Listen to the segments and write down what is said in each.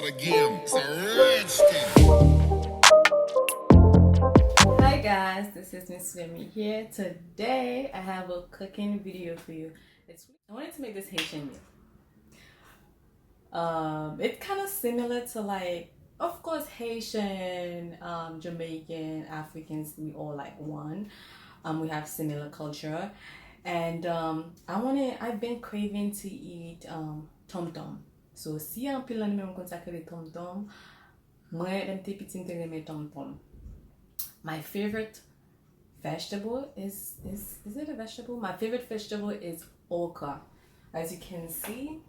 the game. It's a rich thing. Hi guys, this is Miss Remy here. Today I have a cooking video for you. I wanted to make this Haitian meal. It's kind of similar to, like, of course, Haitian, Jamaican, Africans, we all like one. We have similar culture, and I've been craving to eat Tomtom. So si an pil nan me konsakre Tomtom, mwen dem te pitin te reme Tomtom. My favorite vegetable is it a vegetable? My favorite vegetable is okra. As you can see,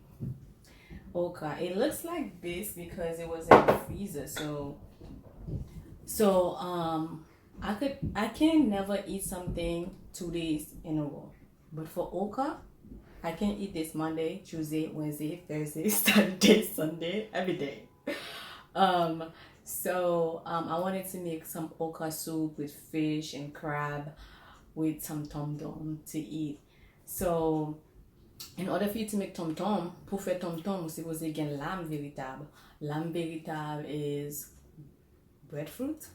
okra. It looks like this because it was in the freezer. I can never eat something 2 days in a row. But for okra, I can eat this Monday, Tuesday, Wednesday, Thursday, Saturday, Sunday, every day. I wanted to make some okra soup with fish and crab with some tom-tom to eat. So, in order for you to make tom-tom, pour faire tom-tom, vous supposez get lamb véritable. Lamb véritable is breadfruit.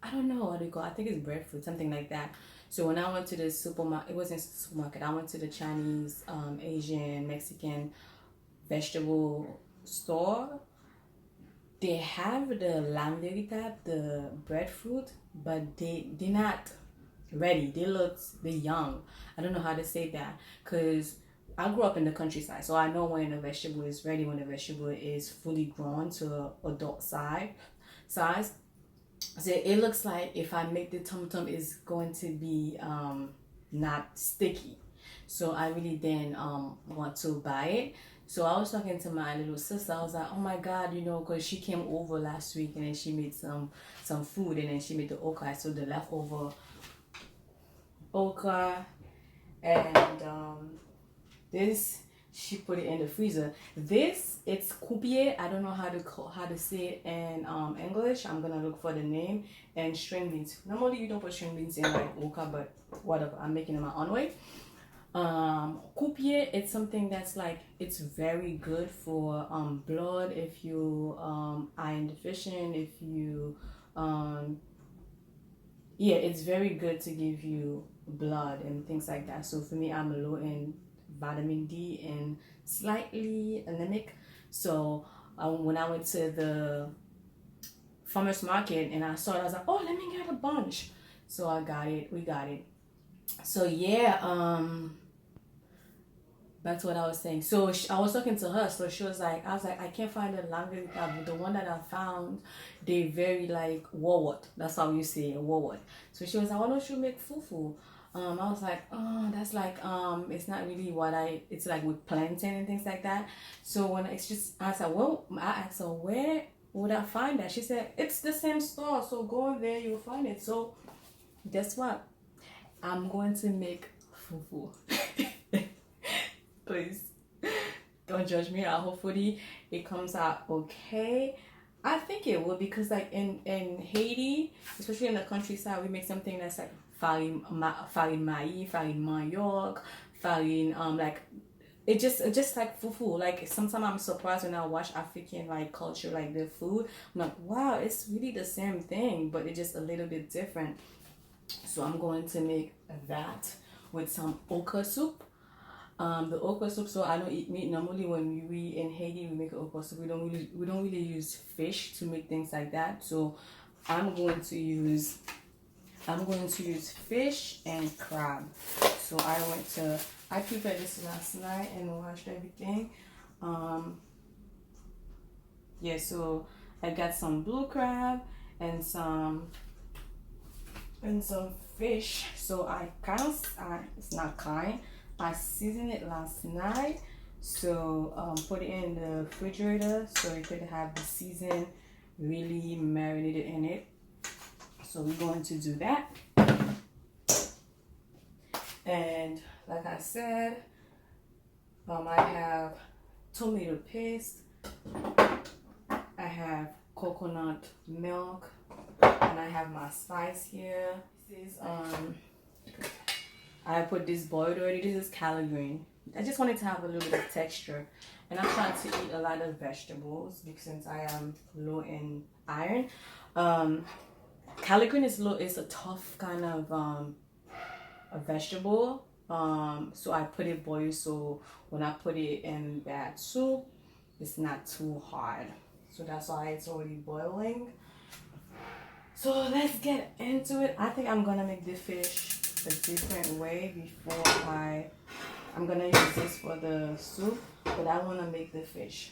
I don't know what they call it. I think it's breadfruit, something like that. So when I went to the supermarket, it wasn't supermarket. I went to the Chinese, Asian, Mexican vegetable store. They have the lamb véritable, the breadfruit, but they're not ready. They're young. I don't know how to say that because I grew up in the countryside, so I know when a vegetable is ready, when a vegetable is fully grown to adult size. So it looks like if I make the tom-tom, it's going to be not sticky. So I really didn't want to buy it. So I was talking to my little sister. I was like, oh my God, because she came over last week and then she made some food and then she made the okra. So the leftover okra and this, she put it in the freezer. This, it's coupier. I don't know how to say it in English. I'm gonna look for the name. And string beans. Normally you don't put string beans in like okra, but whatever. I'm making it my own way. Coupier, it's something that's like, it's very good for blood if you iron deficient, if you yeah, it's very good to give you blood and things like that. So for me, I'm low in vitamin D and slightly anemic. So when I went to the farmer's market and I saw it, I was like, oh, let me get a bunch. So I got it. We got it. So yeah, that's what I was saying. So I was talking to her. So she was like, I can't find the language. The one that I found, they very like wawat. That's how you say wawat. So she was like, why don't you make fufu? I was like, oh, that's like it's not really it's like with plantain and things like that. So when I said, well, I asked her, where would I find that? She said, it's the same store. So go in there, you'll find it. So guess what? I'm going to make fufu. Please don't judge me. Hopefully it comes out okay. I think it will, because like in Haiti, especially in the countryside, we make something that's like farine maïs, farine manioc, farine like it's just like fufu. Like sometimes I'm surprised when I watch African like culture, like their food. I'm like, wow, it's really the same thing, but it's just a little bit different. So I'm going to make that with some okra soup. The okra soup. So I don't eat meat. Normally, when we in Haiti, we make okra soup. We don't really use fish to make things like that. So I'm going to use fish and crab. So I prepared this last night and washed everything. Yeah. So I got some blue crab and some fish. So it's not kind. I seasoned it last night, so put it in the refrigerator so it could have the season really marinated in it. So we're going to do that. And like I said, I have tomato paste, I have coconut milk, and I have my spice here. This is I put this boiled already. This is collard green. I just wanted to have a little bit of texture. And I'm trying to eat a lot of vegetables because since I am low in iron. Collard green is a tough kind of a vegetable. So I put it boil, so when I put it in that soup, it's not too hard. So that's why it's already boiling. So let's get into it. I think I'm gonna make the fish a different way before I'm gonna use this for the soup, but I wanna make the fish.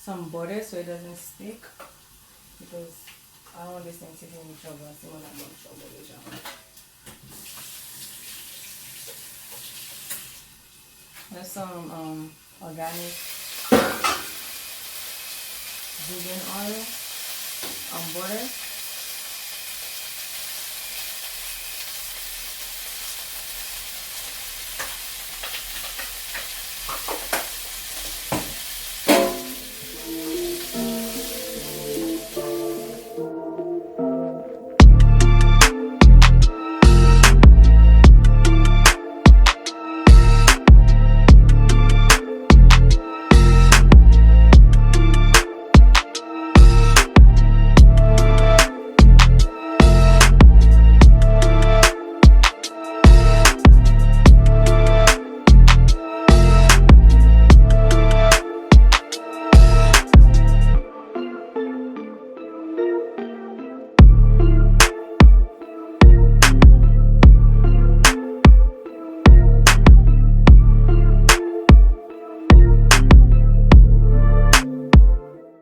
Some butter so it doesn't stick, because I don't want this thing to get in trouble. I see when I'm in trouble with y'all. There's some organic vegan oil, butter.